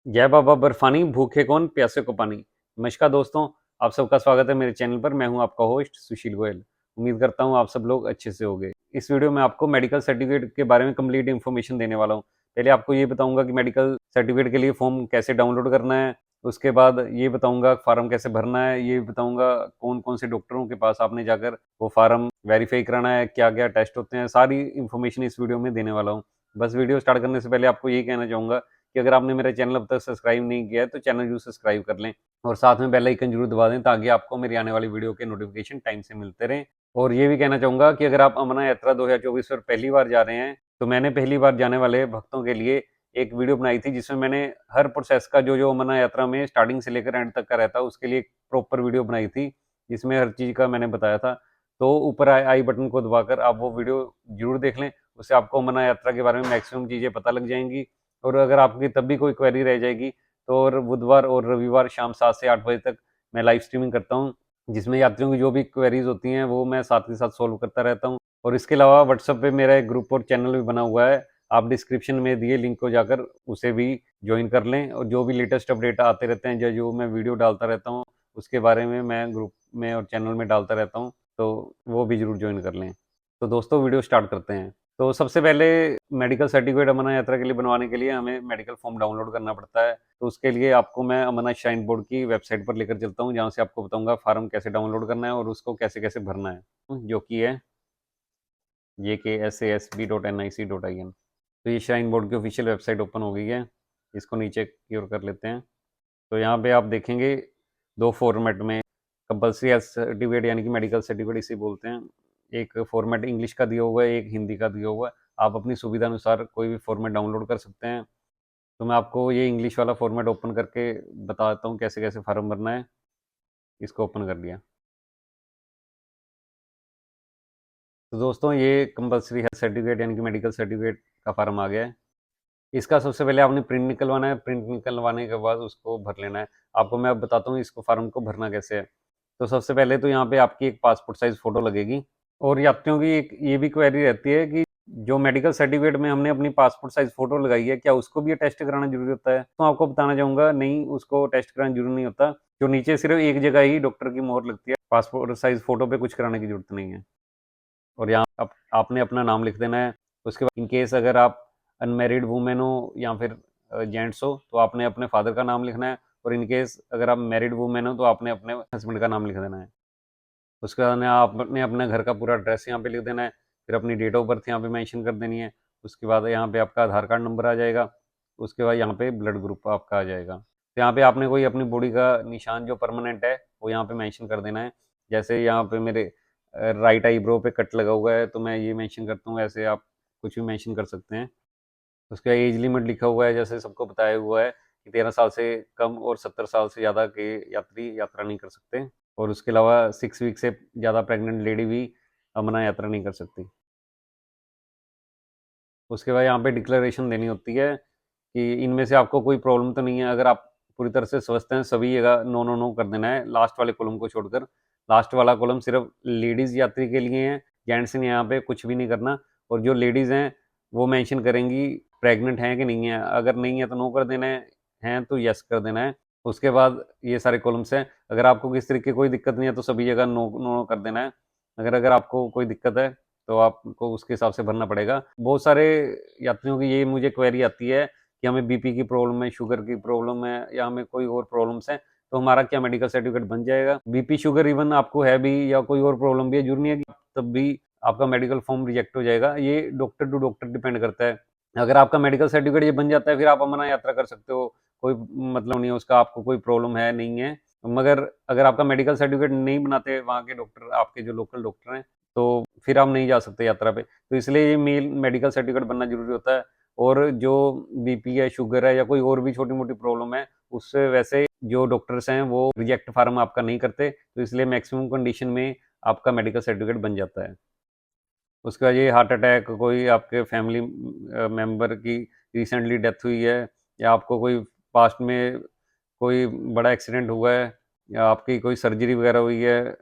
जय बाबा बर्फानी, भूखे कौन प्यासे को पानी। नमस्कार दोस्तों, आप सबका स्वागत है मेरे चैनल पर। मैं हूं आपका होस्ट सुशील गोयल। उम्मीद करता हूं आप सब लोग अच्छे से होंगे। इस वीडियो में आपको मेडिकल सर्टिफिकेट के बारे में कंप्लीट इन्फॉर्मेशन देने वाला हूं। पहले आपको ये बताऊंगा कि मेडिकल सर्टिफिकेट के लिए फॉर्म कैसे डाउनलोड करना है। उसके बाद ये बताऊंगा फार्म कैसे भरना है। ये बताऊंगा कौन कौन से डॉक्टरों के पास आपने जाकर वो फार्म वेरीफाई कराना है, क्या क्या टेस्ट होते हैं। सारी इन्फॉर्मेशन इस वीडियो में देने वाला हूँ। बस वीडियो स्टार्ट करने से पहले आपको यही कहना चाहूंगा कि अगर आपने मेरा चैनल अब तक सब्सक्राइब नहीं किया है तो चैनल जरूर सब्सक्राइब कर लें और साथ में बेल आइकन जरूर दबा दें ताकि आपको मेरी आने वाली वीडियो के नोटिफिकेशन टाइम से मिलते रहें। और ये भी कहना चाहूंगा कि अगर आप अमरनाथ यात्रा 2024 पर पहली बार जा रहे हैं तो मैंने पहली बार जाने वाले भक्तों के लिए एक वीडियो बनाई थी जिसमें मैंने हर प्रोसेस का जो जो अमरनाथ यात्रा में स्टार्टिंग से लेकर एंड तक का रहता है उसके लिए एक प्रॉपर वीडियो बनाई थी जिसमें हर चीज़ का मैंने बताया था। तो ऊपर आई बटन को दबाकर आप वो वीडियो जरूर देख लें। उससे आपको अमरनाथ यात्रा के बारे में मैक्सिमम चीज़ें पता लग जाएंगी। और अगर आपकी तब भी कोई क्वेरी रह जाएगी तो और बुधवार और रविवार शाम 7 से 8 बजे तक मैं लाइव स्ट्रीमिंग करता हूँ जिसमें यात्रियों की जो भी क्वेरीज होती हैं वो मैं साथ के साथ सोल्व करता रहता हूँ। और इसके अलावा व्हाट्सएप पे मेरा एक ग्रुप और चैनल भी बना हुआ है। आप डिस्क्रिप्शन में दिए लिंक को जाकर उसे भी ज्वाइन कर लें और जो भी लेटेस्ट अपडेट आते रहते हैं जो जो मैं वीडियो डालता रहता हूँ उसके बारे में मैं ग्रुप में और चैनल में डालता रहता हूँ, तो वो भी जरूर ज्वाइन कर लें। तो दोस्तों वीडियो स्टार्ट करते हैं। तो सबसे पहले मेडिकल सर्टिफिकेट अमरनाथ यात्रा के लिए बनवाने के लिए हमें मेडिकल फॉर्म डाउनलोड करना पड़ता है। तो उसके लिए आपको मैं अमरनाथ श्राइन बोर्ड की वेबसाइट पर लेकर चलता हूँ जहाँ से आपको बताऊंगा फार्म कैसे डाउनलोड करना है और उसको कैसे कैसे भरना है, जो कि है JKSASB.NIC.in। तो ये श्राइन बोर्ड की ऑफिशियल वेबसाइट ओपन हो गई है। इसको नीचे की ओर कर लेते हैं। तो यहाँ पे आप देखेंगे दो फॉर्मेट में कंपल्सरी हेल्थ सर्टिफिकेट यानी कि मेडिकल सर्टिफिकेट इसे बोलते हैं। एक फॉर्मेट इंग्लिश का दिया हुआ है, एक हिंदी का दिया हुआ है। आप अपनी सुविधा अनुसार कोई भी फॉर्मेट डाउनलोड कर सकते हैं। तो मैं आपको ये इंग्लिश वाला फॉर्मेट ओपन करके बताता हूँ कैसे कैसे फार्म भरना है। इसको ओपन कर लिया। तो दोस्तों ये कंपल्सरी हेल्थ सर्टिफिकेट यानी कि मेडिकल सर्टिफिकेट का फार्म आ गया है। इसका सबसे पहले आपने प्रिंट निकलवाना है। प्रिंट निकलवाने के बाद उसको भर लेना है। आपको मैं अब बताता हूँ इसको फार्म को भरना कैसे है। तो सबसे पहले तो यहाँ पे आपकी एक पासपोर्ट साइज फोटो लगेगी। और यात्रियों की एक ये भी क्वेरी रहती है कि जो मेडिकल सर्टिफिकेट में हमने अपनी पासपोर्ट साइज फोटो लगाई है क्या उसको भी ये टेस्ट कराना जरूरी होता है। तो आपको बताना चाहूंगा नहीं, उसको टेस्ट कराना जरूरी नहीं होता। जो नीचे सिर्फ एक जगह ही डॉक्टर की मोहर लगती है, पासपोर्ट साइज फोटो पे कुछ कराने की जरूरत नहीं है। और यहाँ आपने अपना नाम लिख देना है। उसके बाद इन केस अगर आप अनमेरिड वुमेन हो या फिर जेंट्स हो तो आपने अपने फादर का नाम लिखना है। और इन केस अगर आप मैरिड वुमेन हो तो आपने अपने हस्बैंड का नाम लिख देना है। उसके बाद में आपने अपने घर का पूरा एड्रेस यहाँ पे लिख देना है। फिर अपनी डेट ऑफ बर्थ यहाँ पे मेंशन कर देनी है। उसके बाद यहाँ पे आपका आधार कार्ड नंबर आ जाएगा। उसके बाद यहाँ पे ब्लड ग्रुप आपका आ जाएगा। तो यहाँ पे आपने कोई अपनी बॉडी का निशान जो परमानेंट है वो यहाँ पे मेंशन कर देना है। जैसे यहाँ पे मेरे राइट आईब्रो पे कट लगा हुआ है तो मैं ये मेंशन करता हूँ। ऐसे आप कुछ भी मेंशन कर सकते हैं। उसका एज लिमिट लिखा हुआ है जैसे सबको बताया हुआ है कि 13 साल से कम और 70 साल से ज़्यादा के यात्री यात्रा नहीं कर सकते। और उसके अलावा 6 वीक से ज़्यादा प्रेग्नेंट लेडी भी अमरनाथ यात्रा नहीं कर सकती। उसके बाद यहाँ पे डिक्लेरेशन देनी होती है कि इनमें से आपको कोई प्रॉब्लम तो नहीं है। अगर आप पूरी तरह से स्वस्थ हैं सभी जगह नो नो नो कर देना है लास्ट वाले कॉलम को छोड़कर। लास्ट वाला कॉलम सिर्फ लेडीज़ यात्री के लिए है, जेंट्स ने यहाँ पे कुछ भी नहीं करना। और जो लेडीज़ हैं वो मेंशन करेंगी प्रेग्नेंट हैं कि नहीं है। अगर नहीं है तो नो कर देना है तो यस कर देना है। उसके बाद ये सारे कॉलम्स हैं। अगर आपको किस तरीके कोई दिक्कत नहीं है तो सभी जगह नो नो कर देना है। अगर अगर आपको कोई दिक्कत है तो आपको उसके हिसाब से भरना पड़ेगा। बहुत सारे यात्रियों की ये मुझे क्वेरी आती है कि हमें बीपी की प्रॉब्लम है, शुगर की प्रॉब्लम है या हमें कोई और प्रॉब्लम्स हैं तो हमारा क्या मेडिकल सर्टिफिकेट बन जाएगा। बीपी शुगर इवन आपको है भी या कोई और प्रॉब्लम भी है, जरूरी नहीं है कि तब भी आपका मेडिकल फॉर्म रिजेक्ट हो जाएगा। ये डॉक्टर टू डॉक्टर डिपेंड करता है। अगर आपका मेडिकल सर्टिफिकेट ये बन जाता है फिर आप अमरनाथ यात्रा कर सकते हो। कोई मतलब नहीं है उसका, आपको कोई प्रॉब्लम है नहीं है। मगर अगर आपका मेडिकल सर्टिफिकेट नहीं बनाते वहाँ के डॉक्टर, आपके जो लोकल डॉक्टर हैं, तो फिर आप नहीं जा सकते यात्रा पे। तो इसलिए ये मेल मेडिकल सर्टिफिकेट बनना जरूरी होता है। और जो बीपी है, शुगर है या कोई और भी छोटी मोटी प्रॉब्लम है उससे वैसे जो डॉक्टर्स हैं वो रिजेक्ट फार्म आपका नहीं करते। तो इसलिए मैक्सिमम कंडीशन में आपका मेडिकल सर्टिफिकेट बन जाता है। उसके बाद ये हार्ट अटैक, कोई आपके फैमिली मेंबर की रिसेंटली डेथ हुई है या आपको कोई पास्ट में कोई बड़ा एक्सीडेंट हुआ है या आपकी कोई सर्जरी वगैरह हुई है,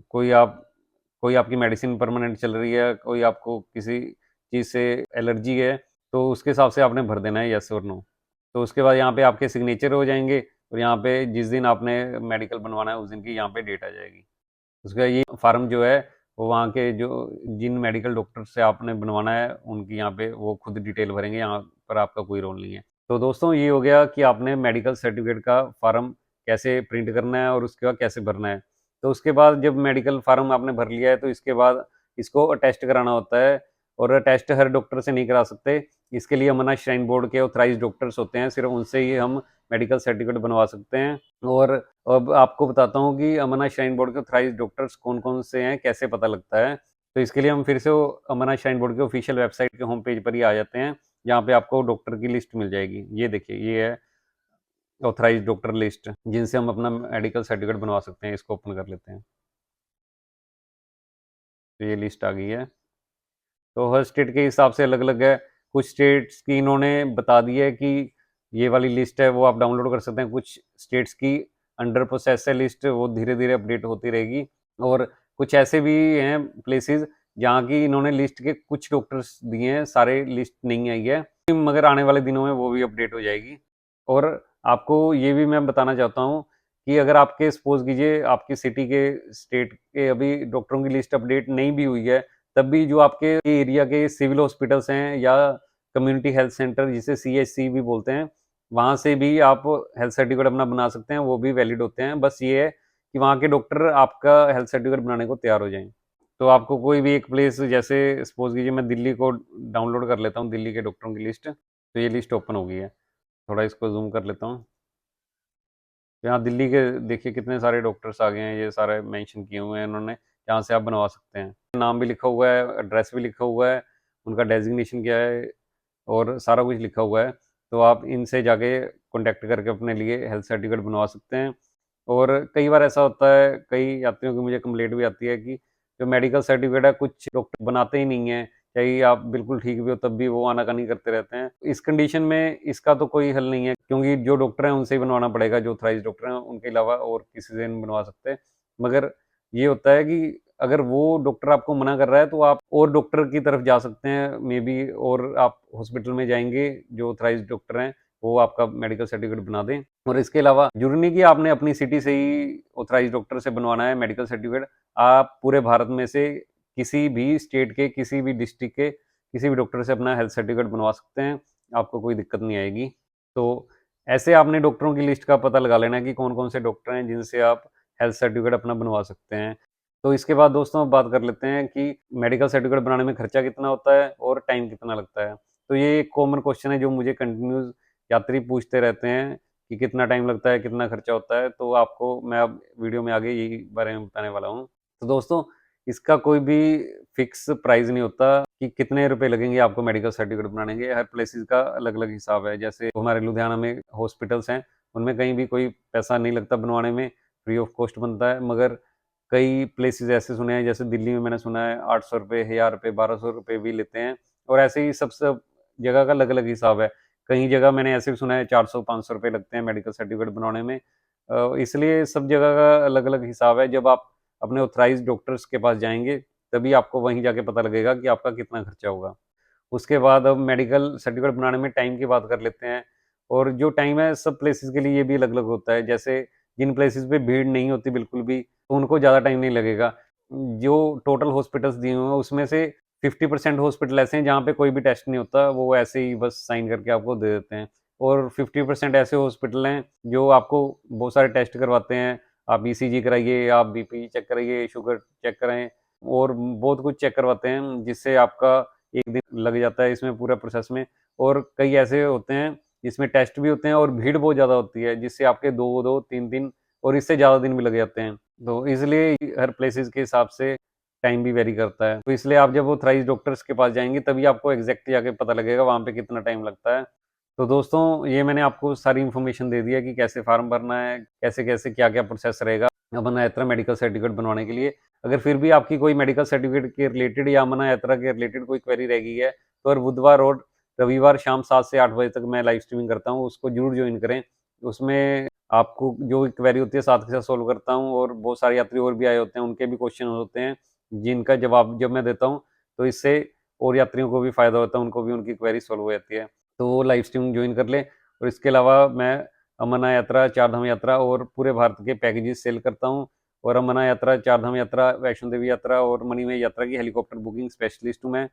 कोई आप कोई आपकी मेडिसिन परमानेंट चल रही है, कोई आपको किसी चीज़ से एलर्जी है, तो उसके हिसाब से आपने भर देना है यस और नो। तो उसके बाद यहाँ पे आपके सिग्नेचर हो जाएंगे और यहाँ पे जिस दिन आपने मेडिकल बनवाना है उस दिन की यहाँ पे डेट आ जाएगी। उसके बाद ये फार्म जो है वो वहाँ के जो जिन मेडिकल डॉक्टर से आपने बनवाना है उनकी यहाँ पे वो खुद डिटेल भरेंगे, यहाँ पर आपका कोई रोल नहीं है। तो दोस्तों ये हो गया कि आपने मेडिकल सर्टिफिकेट का फार्म कैसे प्रिंट करना है और उसके बाद कैसे भरना है। तो उसके बाद जब मेडिकल फार्म आपने भर लिया है तो इसके बाद इसको अटेस्ट कराना होता है, और अटेस्ट हर डॉक्टर से नहीं करा सकते। इसके लिए हमारा श्राइन बोर्ड के ऑथराइज डॉक्टर्स होते हैं, सिर्फ उनसे ही हम मेडिकल सर्टिफिकेट बनवा सकते हैं। और अब आपको बताता हूँ कि अमरनाथ श्राइन बोर्ड के ऑथराइज डॉक्टर्स कौन कौन से हैं, कैसे पता लगता है। तो इसके लिए हम फिर से अमरनाथ श्राइन बोर्ड के ऑफिशियल वेबसाइट के होम पेज पर ही आ जाते हैं, जहाँ पे आपको डॉक्टर की लिस्ट मिल जाएगी। ये देखिए, ये है ऑथराइज डॉक्टर लिस्ट जिनसे हम अपना मेडिकल सर्टिफिकेट बनवा सकते हैं। इसको ओपन कर लेते हैं, तो ये लिस्ट आ गई है। तो हर स्टेट के हिसाब से अलग अलग है। कुछ स्टेट्स की इन्होंने बता दी है कि ये वाली लिस्ट है, वो आप डाउनलोड कर सकते हैं। कुछ स्टेट्स की अंडर प्रोसेस है लिस्ट, वो धीरे धीरे अपडेट होती रहेगी। और कुछ ऐसे भी हैं प्लेसेस जहाँ की इन्होंने लिस्ट के कुछ डॉक्टर्स दिए हैं, सारे लिस्ट नहीं आई है, मगर आने वाले दिनों में वो भी अपडेट हो जाएगी। और आपको ये भी मैं बताना चाहता हूँ कि अगर आपके सपोज कीजिए आपकी सिटी के स्टेट के अभी डॉक्टरों की लिस्ट अपडेट नहीं भी हुई है, तब भी जो आपके एरिया के सिविल हॉस्पिटल्स हैं या कम्युनिटी हेल्थ सेंटर जिसे CHC भी बोलते हैं, वहाँ से भी आप हेल्थ सर्टिफिकेट अपना बना सकते हैं, वो भी वैलिड होते हैं। बस ये है कि वहाँ के डॉक्टर आपका हेल्थ सर्टिफिकेट बनाने को तैयार हो जाएं। तो आपको कोई भी एक प्लेस, जैसे सपोज कीजिए मैं दिल्ली को डाउनलोड कर लेता हूँ, दिल्ली के डॉक्टरों की लिस्ट। तो ये लिस्ट ओपन हो गई है, थोड़ा इसको जूम कर लेता हूँ। यहाँ दिल्ली के देखिए कितने सारे डॉक्टर्स आ गए हैं, ये सारे मेंशन किए हुए हैं इन्होंने, जहाँ से आप बनवा सकते हैं। नाम भी लिखा हुआ है, एड्रेस भी लिखा हुआ है, उनका डेजिग्नेशन क्या है, और सारा कुछ लिखा हुआ है। तो आप इनसे जाके कॉन्टैक्ट करके अपने लिए हेल्थ सर्टिफिकेट बनवा सकते हैं। और कई बार ऐसा होता है, कई यात्रियों की मुझे कंप्लेंट भी आती है कि जो मेडिकल सर्टिफिकेट है कुछ डॉक्टर बनाते ही नहीं है, चाहे आप बिल्कुल ठीक भी हो तब भी वो आनाकानी करते रहते हैं। इस कंडीशन में इसका तो कोई हल नहीं है, क्योंकि जो डॉक्टर हैं उनसे ही बनवाना पड़ेगा, जो ऑथराइज डॉक्टर हैं, उनके अलावा और किसी से नहीं बनवा सकते। मगर ये होता है कि अगर वो डॉक्टर आपको मना कर रहा है तो आप और डॉक्टर की तरफ जा सकते हैं मे बी, और आप हॉस्पिटल में जाएंगे, जो ऑथराइज डॉक्टर हैं वो आपका मेडिकल सर्टिफिकेट बना दें। और इसके अलावा जरूरी नहीं कि आपने अपनी सिटी से ही ऑथराइज डॉक्टर से बनवाना है मेडिकल सर्टिफिकेट। आप पूरे भारत में से किसी भी स्टेट के, किसी भी डिस्ट्रिक्ट के किसी भी डॉक्टर से अपना हेल्थ सर्टिफिकेट बनवा सकते हैं, आपको कोई दिक्कत नहीं आएगी। तो ऐसे आपने डॉक्टरों की लिस्ट का पता लगा लेना है कि कौन कौन से डॉक्टर हैं जिनसे आप हेल्थ सर्टिफिकेट अपना बनवा सकते हैं। तो इसके बाद दोस्तों अब बात कर लेते हैं कि मेडिकल सर्टिफिकेट बनाने में खर्चा कितना होता है और टाइम कितना लगता है। तो ये एक कॉमन क्वेश्चन है जो मुझे कंटिन्यूस यात्री पूछते रहते हैं कि कितना टाइम लगता है, कितना खर्चा होता है। तो आपको मैं अब वीडियो में आगे यही बारे में बताने वाला हूँ। तो दोस्तों इसका कोई भी फिक्स प्राइस नहीं होता कि कितने रुपए लगेंगे आपको मेडिकल सर्टिफिकेट बनाने के। हर प्लेसेस का अलग अलग हिसाब है। जैसे हमारे लुधियाना में हॉस्पिटल्स हैं, उनमें कहीं भी कोई पैसा नहीं लगता बनवाने में, फ्री ऑफ कॉस्ट बनता है। मगर कई प्लेसेस ऐसे सुने हैं, जैसे दिल्ली में मैंने सुना है 800 रुपये, 1000 रुपये, 1200 रुपये भी लेते हैं। और ऐसे ही सब जगह का अलग अलग हिसाब है। कई जगह मैंने ऐसे भी सुना है 400-500 रुपये लगते हैं मेडिकल सर्टिफिकेट बनवाने में। इसलिए सब जगह का अलग अलग हिसाब है। जब आप अपने ऑथराइज डॉक्टर्स के पास जाएंगे तभी आपको वहीं जाके पता लगेगा कि आपका कितना खर्चा होगा। उसके बाद अब मेडिकल सर्टिफिकेट बनाने में टाइम की बात कर लेते हैं। और जो टाइम है सब प्लेसेस के लिए ये भी अलग अलग होता है। जैसे जिन प्लेसेस पे भीड़ नहीं होती बिल्कुल भी, तो उनको ज़्यादा टाइम नहीं लगेगा। जो टोटल हॉस्पिटल्स दिए हुए हैं उसमें से 50% हॉस्पिटल ऐसे हैं जहाँ पे कोई भी टेस्ट नहीं होता, वो ऐसे ही बस साइन करके आपको दे देते हैं। और 50% ऐसे हॉस्पिटल हैं जो आपको बहुत सारे टेस्ट करवाते हैं। आप ECG कराइए, आप BP चेक कराइए, शुगर चेक कराएं, और बहुत कुछ चेक करवाते हैं, जिससे आपका एक दिन लग जाता है इसमें पूरा प्रोसेस में। और कई ऐसे होते हैं जिसमें टेस्ट भी होते हैं और भीड़ बहुत ज़्यादा होती है, जिससे आपके 2-2, 3 दिन और इससे ज़्यादा दिन भी लग जाते हैं। तो इसलिए हर प्लेसेस के हिसाब से टाइम भी वेरी करता है। तो इसलिए आप जब ऑथराइज डॉक्टर्स के पास जाएंगे तभी आपको एग्जैक्ट जाके पता लगेगा वहाँ पे कितना टाइम लगता है। तो दोस्तों ये मैंने आपको सारी इन्फॉर्मेशन दे दी है कि कैसे फार्म भरना है, कैसे कैसे क्या क्या प्रोसेस रहेगा अमना यात्रा मेडिकल सर्टिफिकेट बनवाने के लिए। अगर फिर भी आपकी कोई मेडिकल सर्टिफिकेट के रिलेटेड या अमना यात्रा के रिलेटेड कोई क्वेरी रह गई है, तो हर बुधवार और रविवार शाम 7 से 8 बजे तक मैं लाइव स्ट्रीमिंग करता हूँ, उसको जरूर ज्वाइन करें। उसमें आपको जो क्वेरी होती है साथ के साथ सोल्व करता हूँ, और बहुत सारे यात्री और भी आए होते हैं, उनके भी क्वेश्चन होते हैं जिनका जवाब जब मैं देता हूँ तो इससे और यात्रियों को भी फायदा होता है, उनको भी उनकी क्वेरी सोल्व हो जाती है। तो वो लाइव स्ट्रीमिंग ज्वाइन कर ले। और इसके अलावा मैं अमरनाथ यात्रा, चारधाम यात्रा और पूरे भारत के पैकेजेस सेल करता हूँ। और अमरनाथ यात्रा, चारधाम यात्रा, वैष्णो देवी यात्रा और मणिमय यात्रा की हेलीकॉप्टर बुकिंग स्पेशलिस्ट हूँ मैं।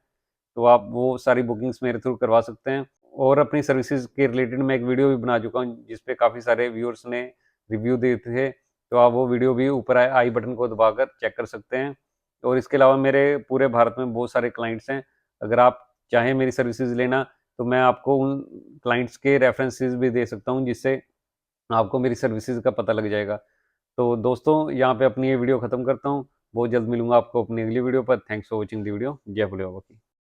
तो आप वो सारी बुकिंग्स मेरे थ्रू करवा सकते हैं। और अपनी सर्विसेज के रिलेटेड मैं एक वीडियो भी बना चुका हूँ जिस पे काफ़ी सारे व्यूअर्स ने रिव्यू दिए थे, तो आप वो वीडियो भी ऊपर आई बटन को दबाकर चेक कर सकते हैं। और इसके अलावा मेरे पूरे भारत में बहुत सारे क्लाइंट्स हैं। अगर आप चाहें मेरी सर्विसेज लेना तो मैं आपको उन क्लाइंट्स के रेफरेंसेस भी दे सकता हूँ, जिससे आपको मेरी सर्विसेज का पता लग जाएगा। तो दोस्तों, यहाँ पे अपनी ये वीडियो ख़त्म करता हूँ। बहुत जल्द मिलूंगा आपको अपनी अगली वीडियो पर। Thanks for watching the video. जय भोले बाबा की।